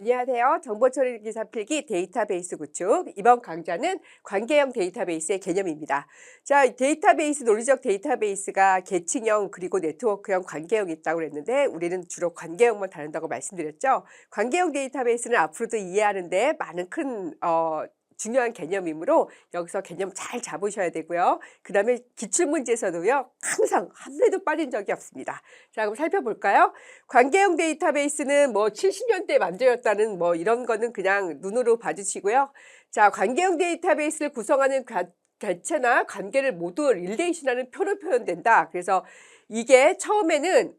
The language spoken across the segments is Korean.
안녕하세요. 정보처리 기사 필기 데이터베이스 구축. 이번 강좌는 관계형 데이터베이스의 개념입니다. 자, 데이터베이스, 논리적 데이터베이스가 계층형 그리고 네트워크형 관계형이 있다고 그랬는데 우리는 주로 관계형만 다룬다고 말씀드렸죠. 관계형 데이터베이스는 앞으로도 이해하는데 많은 중요한 개념이므로 여기서 개념 잘 잡으셔야 되고요. 그 다음에 기출문제에서도요. 항상 한 회도 빠진 적이 없습니다. 자, 그럼 살펴볼까요? 관계형 데이터베이스는 뭐 70년대에 만들었다는 뭐 이런 거는 그냥 눈으로 봐주시고요. 자, 관계형 데이터베이스를 구성하는 개체나 관계를 모두 릴레이션이라는 표로 표현된다. 그래서 이게 처음에는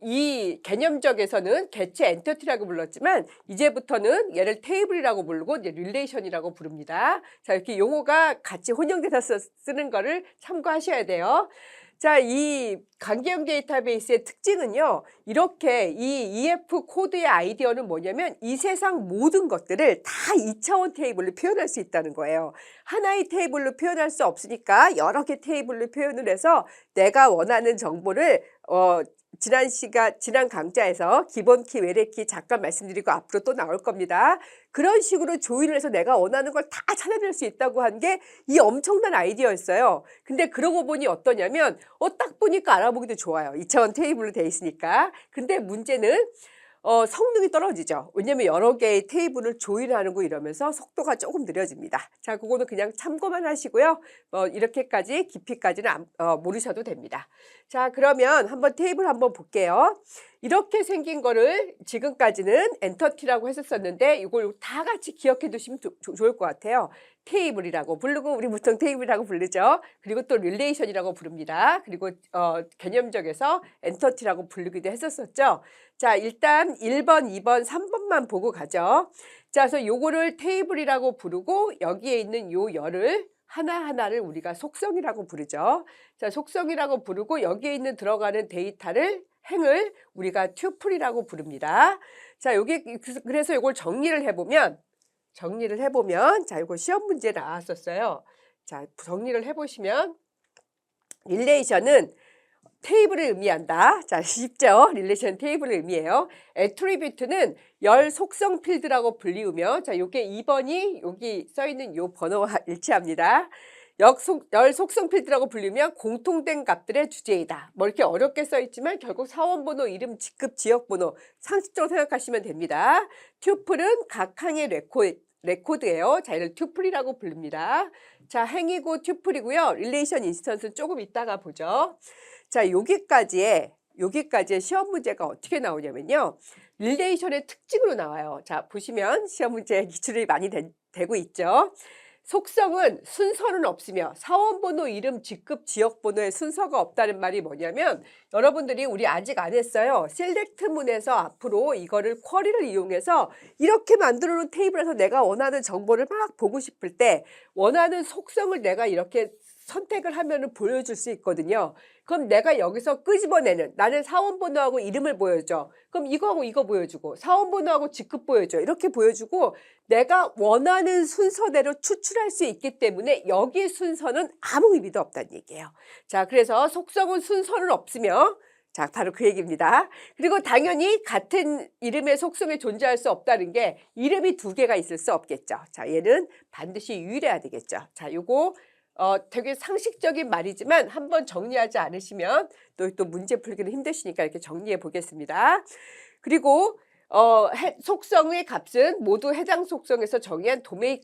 이 개념적에서는 개체 엔터티라고 불렀지만 이제부터는 얘를 테이블이라고 부르고 이제 릴레이션이라고 부릅니다. 자, 이렇게 용어가 같이 혼용돼서 쓰는 거를 참고하셔야 돼요. 자, 이 관계형 데이터베이스의 특징은요. 이렇게 이 EF 코드의 아이디어는 뭐냐면 이 세상 모든 것들을 다 2차원 테이블로 표현할 수 있다는 거예요. 하나의 테이블로 표현할 수 없으니까 여러 개 테이블로 표현을 해서 내가 원하는 정보를 지난 강좌에서 기본키, 외래키 잠깐 말씀드리고 앞으로 또 나올 겁니다. 그런 식으로 조인을 해서 내가 원하는 걸 다 찾아낼 수 있다고 한 게 이 엄청난 아이디어였어요. 근데 그러고 보니 어떠냐면 딱 보니까 알아보기도 좋아요. 2차원 테이블로 돼 있으니까. 근데 문제는 성능이 떨어지죠. 왜냐면 여러 개의 테이블을 조인하는 거 이러면서 속도가 조금 느려집니다. 자, 그거는 그냥 참고만 하시고요. 이렇게까지 깊이까지는 모르셔도 됩니다. 자, 그러면 한번 테이블 한번 볼게요. 이렇게 생긴 거를 지금까지는 엔터티라고 했었었는데 이걸 다 같이 기억해 두시면 좋을 것 같아요. 테이블이라고 부르고 우리 보통 테이블이라고 부르죠. 그리고 또 릴레이션이라고 부릅니다. 그리고 개념적에서 엔터티라고 부르기도 했었었죠. 자, 일단 1번, 2번, 3번만 보고 가죠. 자, 그래서 요거를 테이블이라고 부르고 여기에 있는 요 열을 하나하나를 우리가 속성이라고 부르죠. 자, 속성이라고 부르고 여기에 있는 들어가는 데이터를 행을 우리가 튜플이라고 부릅니다. 자, 그래서 이걸 정리를 해보면 자, 이거 시험 문제 나왔었어요. 자, 정리를 해보시면 릴레이션은 테이블을 의미한다. 자, 쉽죠? 릴레이션 테이블을 의미해요. 애트리뷰트는 열 속성 필드라고 불리우며, 자, 요게 2번이 여기 써 있는 요 번호와 일치합니다. 열 속성 필드라고 불리면 공통된 값들의 주제이다. 뭐 이렇게 어렵게 써 있지만 결국 사원번호, 이름, 직급, 지역번호 상식적으로 생각하시면 됩니다. 튜플은 각 항의 레코드예요. 자, 이를 튜플이라고 부릅니다. 자, 행이고 튜플이고요. 릴레이션 인스턴스는 조금 이따가 보죠. 자, 여기까지의 시험 문제가 어떻게 나오냐면요. 릴레이션의 특징으로 나와요. 자, 보시면 시험 문제 기출이 많이 되고 있죠. 속성은 순서는 없으며 사원번호, 이름, 직급, 지역번호의 순서가 없다는 말이 뭐냐면 여러분들이 우리 아직 안 했어요. 셀렉트문에서 앞으로 이거를 쿼리를 이용해서 이렇게 만들어 놓은 테이블에서 내가 원하는 정보를 막 보고 싶을 때 원하는 속성을 내가 이렇게 선택을 하면은 보여줄 수 있거든요. 그럼 내가 여기서 끄집어내는 나는 사원번호하고 이름을 보여줘. 그럼 이거하고 이거 보여주고 사원번호하고 직급 보여줘. 이렇게 보여주고 내가 원하는 순서대로 추출할 수 있기 때문에 여기 순서는 아무 의미도 없다는 얘기예요. 자, 그래서 속성은 순서는 없으며 자, 바로 그 얘기입니다. 그리고 당연히 같은 이름의 속성에 존재할 수 없다는 게 이름이 두 개가 있을 수 없겠죠. 자, 얘는 반드시 유일해야 되겠죠. 자, 요거 되게 상식적인 말이지만 한번 정리하지 않으시면 또 문제 풀기는 힘드시니까 이렇게 정리해 보겠습니다. 그리고 속성의 값은 모두 해당 속성에서 정의한 도메인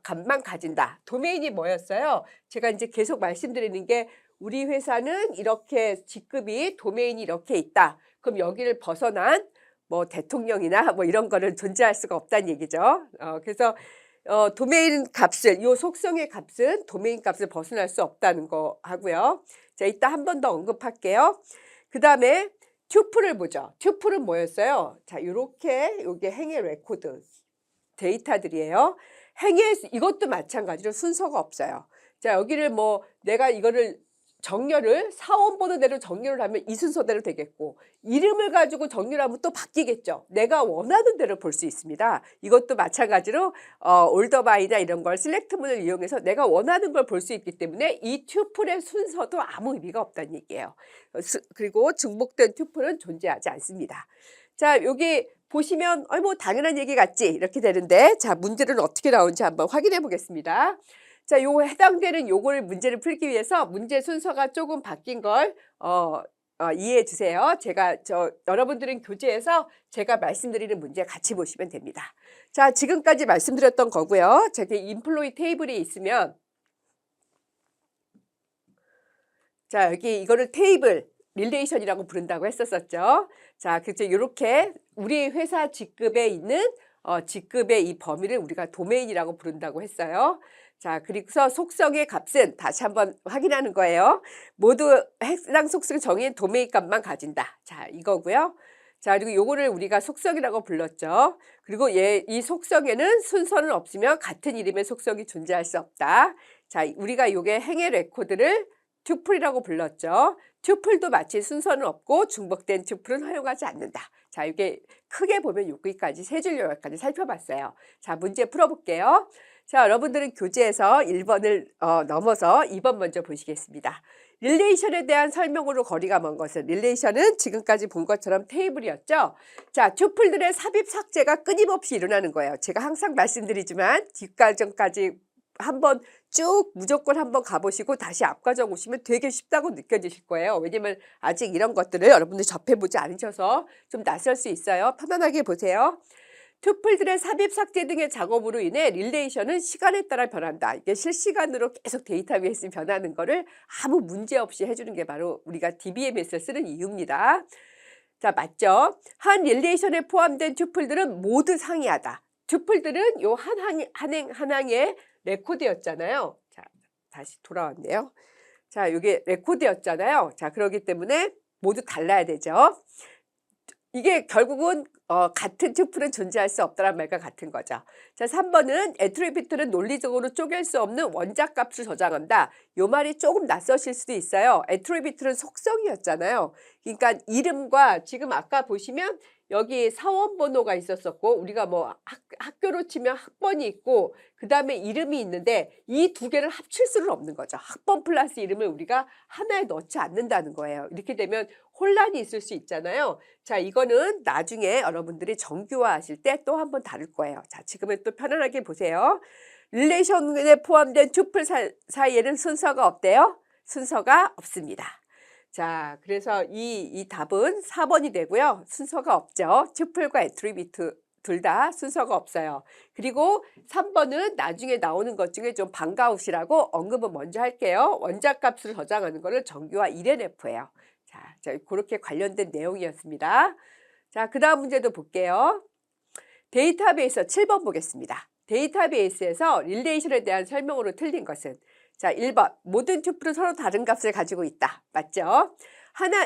값만 가진다. 도메인이 뭐였어요? 제가 이제 계속 말씀드리는 게 우리 회사는 이렇게 직급이 도메인이 이렇게 있다. 그럼 여기를 벗어난 뭐 대통령이나 뭐 이런 거는 존재할 수가 없다는 얘기죠. 그래서 도메인 값을 요 속성의 값은 도메인 값을 벗어날 수 없다는 거 하고요. 자, 이따 한 번 더 언급할게요. 그 다음에 튜플을 보죠. 튜플은 뭐였어요? 자, 요게 행의 레코드 데이터들이에요. 이것도 마찬가지로 순서가 없어요. 자, 여기를 뭐 내가 이거를 사원번호대로 정렬을 하면 이 순서대로 되겠고 이름을 가지고 정렬을 하면 또 바뀌겠죠. 내가 원하는 대로 볼 수 있습니다. 이것도 마찬가지로 올더바이나 이런 걸 셀렉트문을 이용해서 내가 원하는 걸 볼 수 있기 때문에 이 튜플의 순서도 아무 의미가 없다는 얘기예요. 그리고 중복된 튜플은 존재하지 않습니다. 자, 여기 보시면 뭐 당연한 얘기 같지 이렇게 되는데 자 문제는 어떻게 나오는지 한번 확인해 보겠습니다. 자 요 해당되는 요거를 문제를 풀기 위해서 문제 순서가 조금 바뀐 걸 이해해 주세요. 제가 여러분들은 교재에서 제가 말씀드리는 문제 같이 보시면 됩니다. 자 지금까지 말씀드렸던 거고요. 저기 인플로이 테이블이 있으면 자 여기 이거를 테이블 릴레이션이라고 부른다고 했었었죠. 자 그래서 요렇게 우리 회사 직급에 있는 직급의 이 범위를 우리가 도메인이라고 부른다고 했어요. 자 그리고서 속성의 값은 다시 한번 확인하는 거예요. 모두 해당 속성 정의인 도메인 값만 가진다. 자 이거고요. 자 그리고 요거를 우리가 속성이라고 불렀죠. 그리고 이 속성에는 순서는 없으면 같은 이름의 속성이 존재할 수 없다. 자 우리가 요게 행의 레코드를 튜플이라고 불렀죠. 튜플도 마치 순서는 없고 중복된 튜플은 허용하지 않는다. 자 이게 크게 보면 여기까지 세 줄 요약까지 살펴봤어요. 자 문제 풀어볼게요. 자 여러분들은 교재에서 1번을 넘어서 2번 먼저 보시겠습니다. 릴레이션에 대한 설명으로 거리가 먼 것은 릴레이션은 지금까지 본 것처럼 테이블이었죠. 자 튜플들의 삽입 삭제가 끊임없이 일어나는 거예요. 제가 항상 말씀드리지만 뒷과정까지 한번 쭉 무조건 한번 가보시고 다시 앞과정 오시면 되게 쉽다고 느껴지실 거예요. 왜냐면 아직 이런 것들을 여러분들 접해보지 않으셔서 좀 낯설 수 있어요. 편안하게 보세요. 튜플들의 삽입 삭제 등의 작업으로 인해 릴레이션은 시간에 따라 변한다. 이게 실시간으로 계속 데이터베이스 변하는 거를 아무 문제 없이 해주는 게 바로 우리가 DBMS를 쓰는 이유입니다. 자 맞죠? 한 릴레이션에 포함된 튜플들은 모두 상이하다. 튜플들은 요 한 항의 레코드였잖아요. 자, 다시 돌아왔네요. 자, 이게 레코드였잖아요. 자, 그렇기 때문에 모두 달라야 되죠. 이게 결국은 같은 튜플은 존재할 수 없다는 말과 같은 거죠. 자, 3번은 애트리뷰트는 논리적으로 쪼갤 수 없는 원작 값을 저장한다. 요 말이 조금 낯서실 수도 있어요. 애트리뷰트는 속성이었잖아요. 그러니까 이름과 지금 아까 보시면 여기 사원 번호가 있었었고 우리가 뭐 학교로 치면 학번이 있고 그 다음에 이름이 있는데 이 두 개를 합칠 수는 없는 거죠. 학번 플러스 이름을 우리가 하나에 넣지 않는다는 거예요. 이렇게 되면 혼란이 있을 수 있잖아요. 자 이거는 나중에 여러분들이 정규화 하실 때 또 한번 다룰 거예요. 자 지금은 또 편안하게 보세요. 릴레이션에 포함된 튜플 사이에는 순서가 없대요? 순서가 없습니다. 자, 그래서 이 답은 4번이 되고요. 순서가 없죠. 튜플과 애트리뷰트 둘 다 순서가 없어요. 그리고 3번은 나중에 나오는 것 중에 좀 반가우시라고 언급은 먼저 할게요. 원작 값을 저장하는 거를 정규화 1NF예요. 자, 그렇게 관련된 내용이었습니다. 자, 그 다음 문제도 볼게요. 데이터베이스 7번 보겠습니다. 데이터베이스에서 릴레이션에 대한 설명으로 틀린 것은 자, 1번 모든 튜플은 서로 다른 값을 가지고 있다. 맞죠?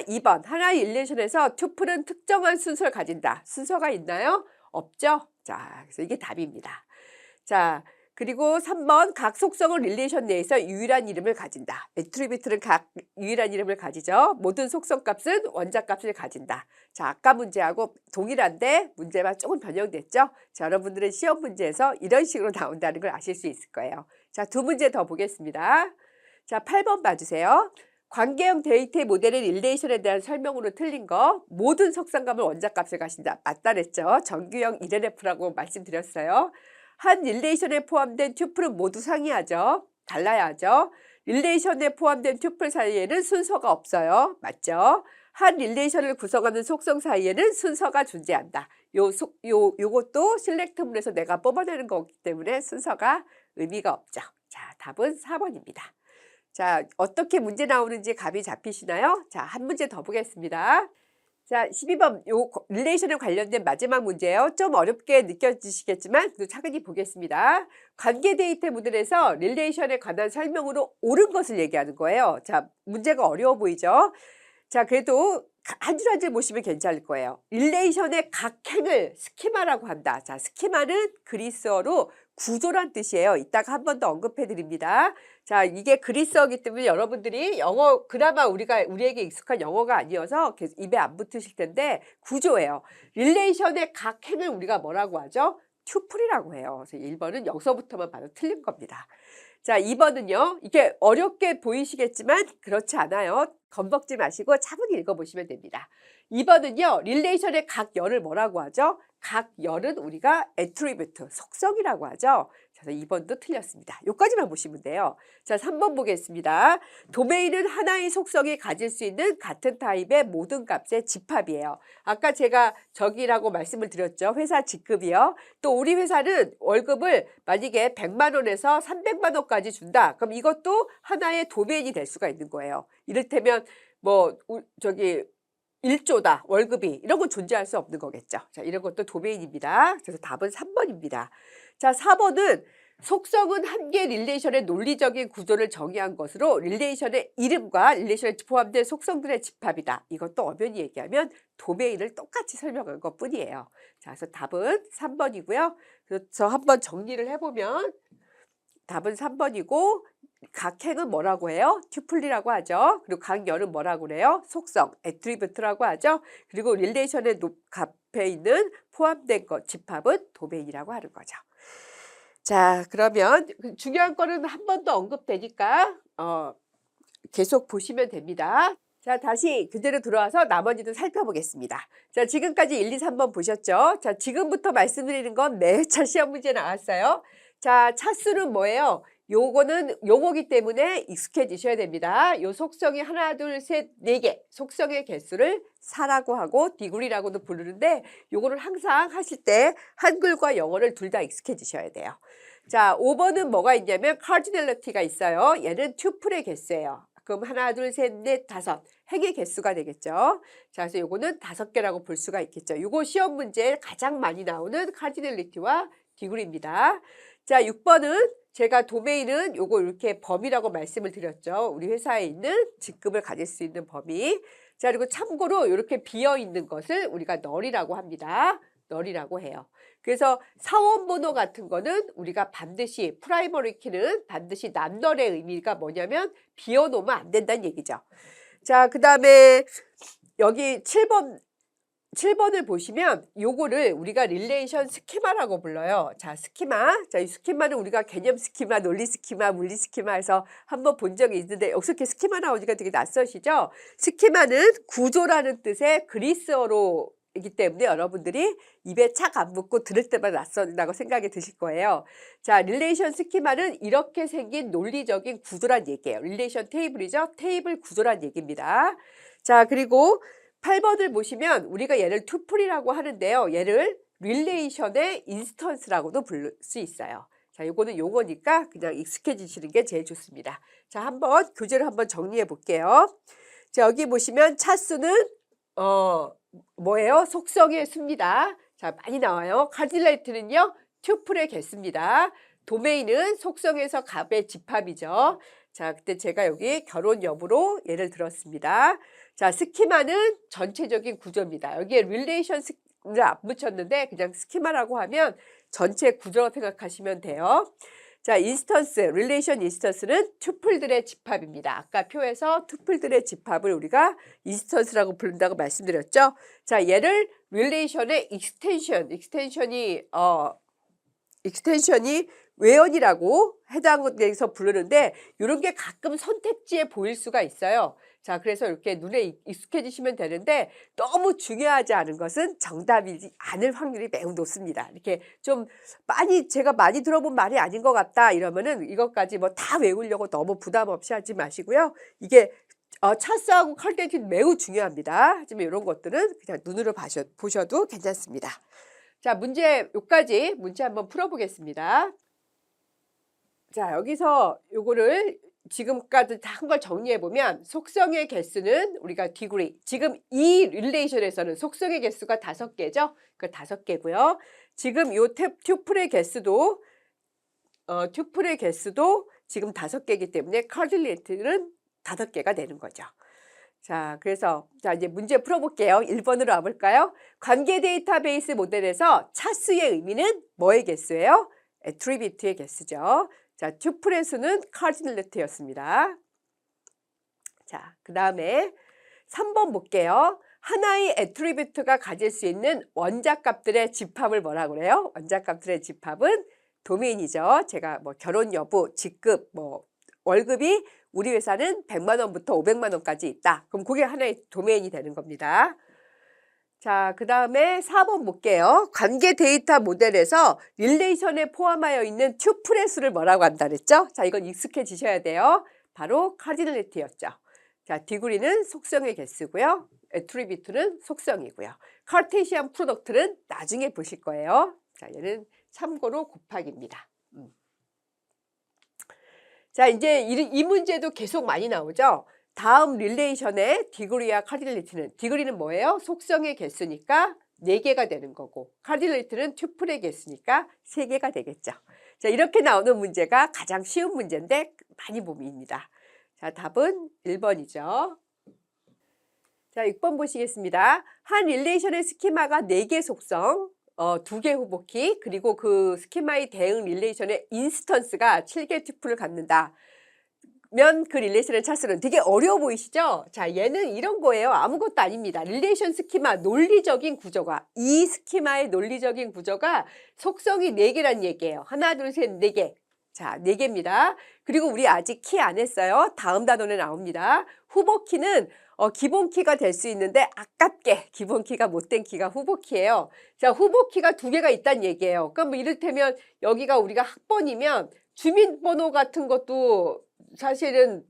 2번 하나 릴레이션에서 튜플은 특정한 순서를 가진다. 순서가 있나요? 없죠? 자, 그래서 이게 답입니다. 자, 그리고 3번 각 속성은 릴레이션 내에서 유일한 이름을 가진다. 애트리뷰트는 각 유일한 이름을 가지죠. 모든 속성 값은 원작 값을 가진다. 자, 아까 문제하고 동일한데 문제만 조금 변형됐죠. 자, 여러분들은 시험 문제에서 이런 식으로 나온다는 걸 아실 수 있을 거예요. 자, 두 문제 더 보겠습니다. 자, 8번 봐주세요. 관계형 데이터 모델의 릴레이션에 대한 설명으로 틀린 거 모든 속성값을 원작 값을 가진다. 맞다 그랬죠. 정규형 1NF라고 말씀드렸어요. 한 릴레이션에 포함된 튜플은 모두 상이하죠. 달라야 하죠. 릴레이션에 포함된 튜플 사이에는 순서가 없어요. 맞죠? 한 릴레이션을 구성하는 속성 사이에는 순서가 존재한다. 요것도 실렉트문에서 내가 뽑아내는 거기 때문에 순서가 의미가 없죠. 자, 답은 4번입니다. 자, 어떻게 문제 나오는지 감이 잡히시나요? 자, 한 문제 더 보겠습니다. 자, 12번 요 릴레이션에 관련된 마지막 문제예요. 좀 어렵게 느껴지시겠지만 차근히 보겠습니다. 관계 데이터 모델에서 릴레이션에 관한 설명으로 옳은 것을 얘기하는 거예요. 자, 문제가 어려워 보이죠? 자, 그래도 한 줄 한 줄 보시면 괜찮을 거예요. 릴레이션의 각 행을 스키마라고 한다. 자, 스키마는 그리스어로 구조란 뜻이에요. 이따가 한 번 더 언급해 드립니다. 자, 이게 그리스어이기 때문에 여러분들이 영어 그나마 우리에게 익숙한 영어가 아니어서 계속 입에 안 붙으실 텐데 구조예요. 릴레이션의 각 행을 우리가 뭐라고 하죠? 튜플이라고 해요. 그래서 1번은 여기서부터만 봐도 틀린 겁니다. 자, 2번은요. 이게 어렵게 보이시겠지만 그렇지 않아요. 겁먹지 마시고 차분히 읽어보시면 됩니다. 2번은요. 릴레이션의 각 열을 뭐라고 하죠? 각 열은 우리가 attribute, 속성이라고 하죠. 그래서 2번도 틀렸습니다. 여기까지만 보시면 돼요. 자, 3번 보겠습니다. 도메인은 하나의 속성이 가질 수 있는 같은 타입의 모든 값의 집합이에요. 아까 제가 저기라고 말씀을 드렸죠. 회사 직급이요. 또 우리 회사는 월급을 만약에 100만 원에서 300만 원까지 준다. 그럼 이것도 하나의 도메인이 될 수가 있는 거예요. 이를테면 뭐 저기 1조다 월급이 이런 건 존재할 수 없는 거겠죠. 자, 이런 것도 도메인입니다. 그래서 답은 3번입니다. 자, 4번은 속성은 한 개 릴레이션의 논리적인 구조를 정의한 것으로 릴레이션의 이름과 릴레이션에 포함된 속성들의 집합이다. 이것도 엄연히 얘기하면 도메인을 똑같이 설명한 것뿐이에요. 자, 그래서 답은 3번이고요. 그래서 한번 정리를 해보면 답은 3번이고 각 행은 뭐라고 해요? 튜플이라고 하죠. 그리고 각 열은 뭐라고 그래요? 속성, 애트리뷰트라고 하죠. 그리고 릴레이션의 값에 있는 포함된 것, 집합은 도메인이라고 하는 거죠. 자, 그러면 중요한 거는 한 번 더 언급되니까 계속 보시면 됩니다. 자, 다시 그대로 들어와서 나머지도 살펴보겠습니다. 자, 지금까지 1, 2, 3번 보셨죠? 자, 지금부터 말씀드리는 건 매차 시험 문제 나왔어요. 자, 차수는 뭐예요? 요거는 용어기 때문에 익숙해지셔야 됩니다. 요 속성이 하나, 둘, 셋, 네 개. 속성의 개수를 사라고 하고 디그리라고도 부르는데 요거를 항상 하실 때 한글과 영어를 둘 다 익숙해지셔야 돼요. 자, 5번은 뭐가 있냐면 카지널리티가 있어요. 얘는 튜플의 개수예요. 그럼 하나, 둘, 셋, 넷, 다섯. 행의 개수가 되겠죠. 자, 그래서 요거는 5개라고 볼 수가 있겠죠. 요거 시험 문제에 가장 많이 나오는 카지널리티와 디그리입니다. 자, 6번은 제가 도메인은 요거 이렇게 범위라고 말씀을 드렸죠. 우리 회사에 있는 직급을 가질 수 있는 범위. 자, 그리고 참고로 이렇게 비어 있는 것을 우리가 널이라고 합니다. 널이라고 해요. 그래서 사원 번호 같은 거는 우리가 반드시 프라이머리 키는 반드시 남널의 의미가 뭐냐면 비워 놓으면 안 된다는 얘기죠. 자, 그다음에 여기 7번을 보시면 요거를 우리가 릴레이션 스키마라고 불러요. 자, 스키마. 자, 이 스키마는 우리가 개념 스키마, 논리 스키마, 물리 스키마 해서 한번 본 적이 있는데 여기서 이렇게 스키마 나오니까 되게 낯서시죠? 스키마는 구조라는 뜻의 그리스어로이기 때문에 여러분들이 입에 착 안 붙고 들을 때마다 낯선다고 생각이 드실 거예요. 자, 릴레이션 스키마는 이렇게 생긴 논리적인 구조란 얘기예요. 릴레이션 테이블이죠. 테이블 구조란 얘기입니다. 자, 그리고 8번을 보시면 우리가 얘를 투플이라고 하는데요. 얘를 릴레이션의 인스턴스라고도 부를 수 있어요. 자, 요거는 용어니까 그냥 익숙해지시는 게 제일 좋습니다. 자, 한번 교재를 한번 정리해 볼게요. 자, 여기 보시면 차수는 뭐예요? 속성의 수입니다. 자, 많이 나와요. 카딜라이트는요. 튜플의 개수입니다. 도메인은 속성에서 값의 집합이죠. 자, 그때 제가 여기 결혼 여부로 예를 들었습니다. 자, 스키마는 전체적인 구조입니다. 여기에 릴레이션을 안 붙였는데 그냥 스키마라고 하면 전체 구조라고 생각하시면 돼요. 자, 인스턴스, 릴레이션 인스턴스는 튜플들의 집합입니다. 아까 표에서 튜플들의 집합을 우리가 인스턴스라고 부른다고 말씀드렸죠. 자, 얘를 릴레이션의 익스텐션이 외연이라고 해당돼서 부르는데 이런 게 가끔 선택지에 보일 수가 있어요. 자, 그래서 이렇게 눈에 익숙해지시면 되는데 너무 중요하지 않은 것은 정답이지 않을 확률이 매우 높습니다. 이렇게 좀 제가 많이 들어본 말이 아닌 것 같다 이러면은 이것까지 뭐 다 외우려고 너무 부담 없이 하지 마시고요. 이게 차스하고 컬테이트는 매우 중요합니다. 하지만 이런 것들은 그냥 눈으로 보셔도 괜찮습니다. 자, 여기까지 문제 한번 풀어보겠습니다. 자, 여기서 요거를 지금까지 다 한 걸 정리해보면 속성의 개수는 우리가 디그리. 지금 이 릴레이션에서는 속성의 개수가 5개죠. 그 5개고요. 지금 요 튜플의 개수도 지금 5개이기 때문에 카딜리티는 5개가 되는 거죠. 자, 그래서 이제 문제 풀어볼게요. 1번으로 와볼까요? 관계 데이터베이스 모델에서 차수의 의미는 뭐의 개수예요? 애트리뷰트의 개수죠. 자, 튜플의 수는 카디널리티였습니다. 자, 그 다음에 3번 볼게요. 하나의 애트리뷰트가 가질 수 있는 원자값들의 집합을 뭐라고 그래요? 원자값들의 집합은 도메인이죠. 제가 뭐 결혼 여부, 직급, 뭐 월급이 우리 회사는 100만 원부터 500만 원까지 있다. 그럼 그게 하나의 도메인이 되는 겁니다. 자, 그다음에 4번 볼게요. 관계 데이터 모델에서 릴레이션에 포함하여 있는 튜플의 수를 뭐라고 한다 그랬죠? 자, 이건 익숙해지셔야 돼요. 바로 카디널리티였죠. 자, 디그리는 속성의 개수고요. 애트리뷰트는 속성이고요. 카르테시안 프로덕트는 나중에 보실 거예요. 자, 얘는 참고로 곱하기입니다. 자, 이제 이 문제도 계속 많이 나오죠. 다음 릴레이션의 디그리와 카디널리티는, 디그리는 뭐예요? 속성의 개수니까 4개가 되는 거고, 카디널리티는 튜플의 개수니까 3개가 되겠죠. 자, 이렇게 나오는 문제가 가장 쉬운 문제인데 많이 봅니다. 자, 답은 1번이죠. 자, 6번 보시겠습니다. 한 릴레이션의 스키마가 4개 속성, 2개 후보키, 그리고 그 스키마의 대응 릴레이션의 인스턴스가 7개 튜플을 갖는다. 면 그 릴레이션의 차수는 되게 어려워 보이시죠? 자, 얘는 이런 거예요. 아무것도 아닙니다. 릴레이션 스키마 논리적인 구조가, 이 스키마의 논리적인 구조가 속성이 4개란 얘기예요. 하나, 둘, 셋, 4개. 자, 4개입니다. 그리고 우리 아직 키 안 했어요. 다음 단원에 나옵니다. 후보 키는 기본 키가 될 수 있는데 아깝게 기본 키가 못된 키가 후보 키예요. 자, 후보 키가 2개가 있다는 얘기예요. 그럼 뭐 이를테면 여기가 우리가 학번이면 주민번호 같은 것도 사실은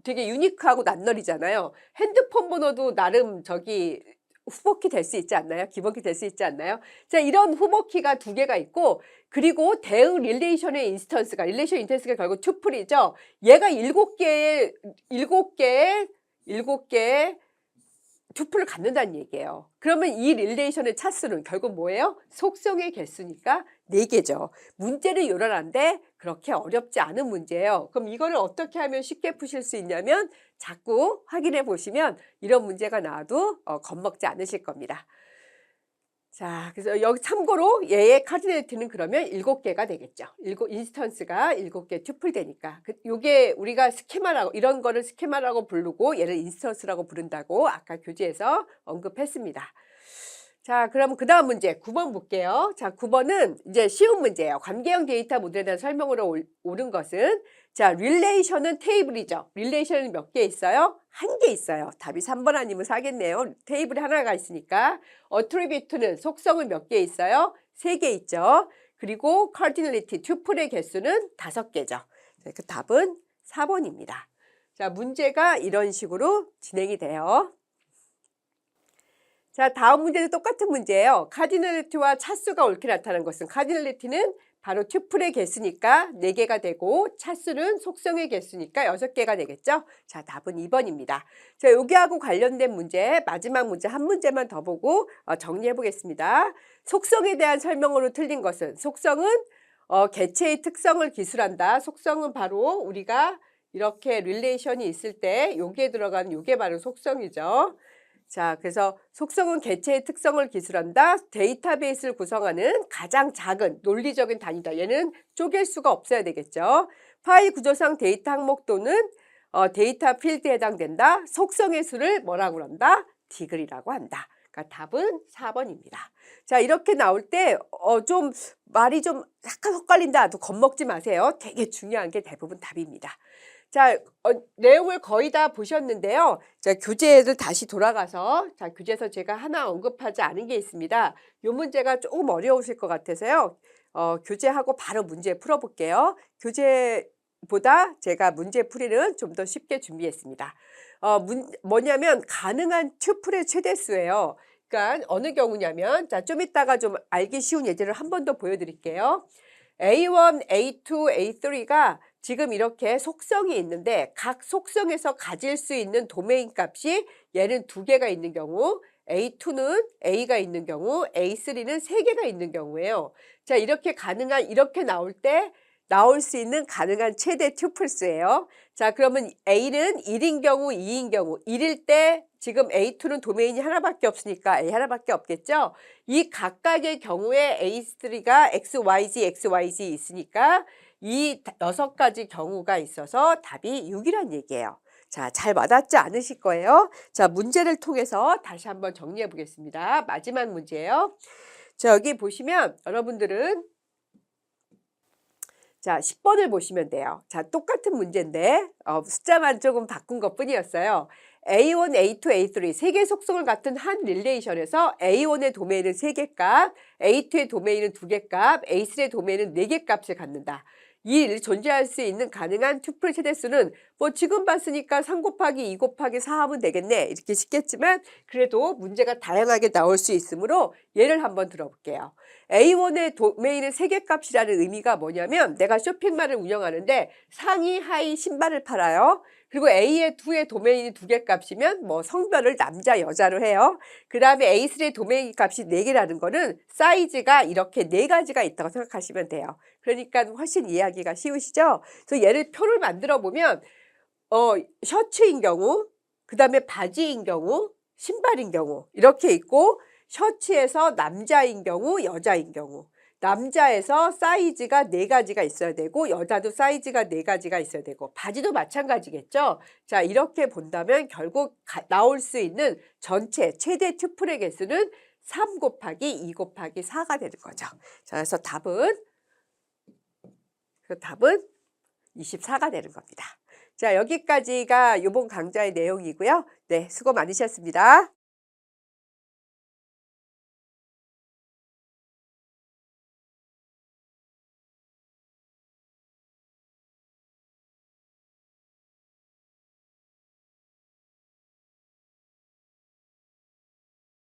되게 유니크하고 낯설이잖아요. 핸드폰 번호도 나름 저기 후보키 될 수 있지 않나요? 기본키 될 수 있지 않나요? 자, 이런 후보키가 2개가 있고, 그리고 대응 릴레이션의 인스턴스가, 릴레이션 인스턴스가 결국 튜플이죠. 얘가 7개의 튜플을 갖는다는 얘기예요. 그러면 이 릴레이션의 차수는 결국 뭐예요? 속성의 개수니까 4개죠. 문제는 요란한데 그렇게 어렵지 않은 문제예요. 그럼 이거를 어떻게 하면 쉽게 푸실 수 있냐면 자꾸 확인해 보시면 이런 문제가 나와도 겁먹지 않으실 겁니다. 자, 그래서 여기 참고로 얘의 카디널리티는 그러면 7개가 되겠죠. 인스턴스가 7개 튜플 되니까. 요게 우리가 스키마라고, 이런 거를 스키마라고 부르고 얘를 인스턴스라고 부른다고 아까 교재에서 언급했습니다. 자, 그럼 그 다음 문제 9번 볼게요. 자, 9번은 이제 쉬운 문제예요. 관계형 데이터 모델에 대한 설명으로 옳은 것은, 자, 릴레이션은 테이블이죠. 릴레이션은 몇 개 있어요? 1개 있어요. 답이 3번 아니면 4겠네요. 테이블이 하나가 있으니까. 어트리뷰트는 속성은 몇 개 있어요? 3개 있죠. 그리고 카디널리티, 튜플의 개수는 5개죠. 그 답은 4번입니다. 자, 문제가 이런 식으로 진행이 돼요. 자, 다음 문제도 똑같은 문제예요. 카디널리티와 차수가 옳게 나타난 것은, 카디널리티는 바로 튜플의 개수니까 4개가 되고, 차수는 속성의 개수니까 6개가 되겠죠. 자, 답은 2번입니다. 자, 여기하고 관련된 문제, 마지막 문제 한 문제만 더 보고 정리해 보겠습니다. 속성에 대한 설명으로 틀린 것은, 속성은 개체의 특성을 기술한다. 속성은 바로 우리가 이렇게 릴레이션이 있을 때 여기에 들어가는 요게 바로 속성이죠. 자, 그래서 속성은 개체의 특성을 기술한다. 데이터베이스를 구성하는 가장 작은 논리적인 단위다. 얘는 쪼갤 수가 없어야 되겠죠. 파일 구조상 데이터 항목 또는 데이터 필드에 해당된다. 속성의 수를 뭐라고 한다? 디그리라고 한다. 그러니까 답은 4번입니다. 자, 이렇게 나올 때 좀 말이 좀 약간 헛갈린다. 또 겁먹지 마세요. 되게 중요한 게 대부분 답입니다. 자, 내용을 거의 다 보셨는데요. 자, 교재를 다시 돌아가서, 자, 교재에서 제가 하나 언급하지 않은 게 있습니다. 이 문제가 조금 어려우실 것 같아서요. 교재하고 바로 문제 풀어볼게요. 교재보다 제가 문제 풀이는 좀 더 쉽게 준비했습니다. 뭐냐면 가능한 튜플의 최대수예요. 그러니까 어느 경우냐면, 자, 좀 이따가 좀 알기 쉬운 예제를 한 번 더 보여드릴게요. A1, A2, A3가 지금 이렇게 속성이 있는데 각 속성에서 가질 수 있는 도메인 값이 얘는 2개가 있는 경우, A2는 A가 있는 경우, A3는 3개가 있는 경우예요. 자, 이렇게 나올 때 나올 수 있는 가능한 최대 튜플수예요. 자, 그러면 A는 1인 경우, 2인 경우, 1일 때 지금 A2는 도메인이 하나밖에 없으니까 A 하나밖에 없겠죠. 이 각각의 경우에 A3가 XYZ, XYZ 있으니까 이 6가지 경우가 있어서 답이 6이란 얘기예요. 자, 잘 와닿지 않으실 거예요. 자, 문제를 통해서 다시 한번 정리해 보겠습니다. 마지막 문제예요. 자, 여기 보시면 여러분들은 자, 10번을 보시면 돼요. 자, 똑같은 문제인데 숫자만 조금 바꾼 것뿐이었어요. A1, A2, A3 세 개의 속성을 갖춘 한 릴레이션에서 A1의 도메인은 3개 값, A2의 도메인은 2개 값, A3의 도메인은 4개 값을 갖는다. 이 존재할 수 있는 가능한 투플의 최대수는 뭐 지금 봤으니까 3 곱하기 2 곱하기 4 하면 되겠네. 이렇게 쉽겠지만 그래도 문제가 다양하게 나올 수 있으므로 예를 한번 들어볼게요. A1의 도메인은 3개 값이라는 의미가 뭐냐면 내가 쇼핑몰을 운영하는데 상의, 하의 신발을 팔아요. 그리고 A2의 도메인이 2개 값이면 뭐 성별을 남자, 여자로 해요. 그 다음에 A3의 도메인 값이 4개라는 거는 사이즈가 이렇게 4가지가 있다고 생각하시면 돼요. 그러니까 훨씬 이해하기가 쉬우시죠? 그래서 얘를 표를 만들어 보면 셔츠인 경우, 그 다음에 바지인 경우, 신발인 경우 이렇게 있고 셔츠에서 남자인 경우, 여자인 경우 남자에서 사이즈가 4가지가 있어야 되고 여자도 사이즈가 4가지가 있어야 되고 바지도 마찬가지겠죠. 자, 이렇게 본다면 결국 나올 수 있는 전체 최대 튜플의 개수는 3 곱하기 2 곱하기 4가 되는 거죠. 자, 그래서 답은 24가 되는 겁니다. 자, 여기까지가 이번 강좌의 내용이고요. 네, 수고 많으셨습니다.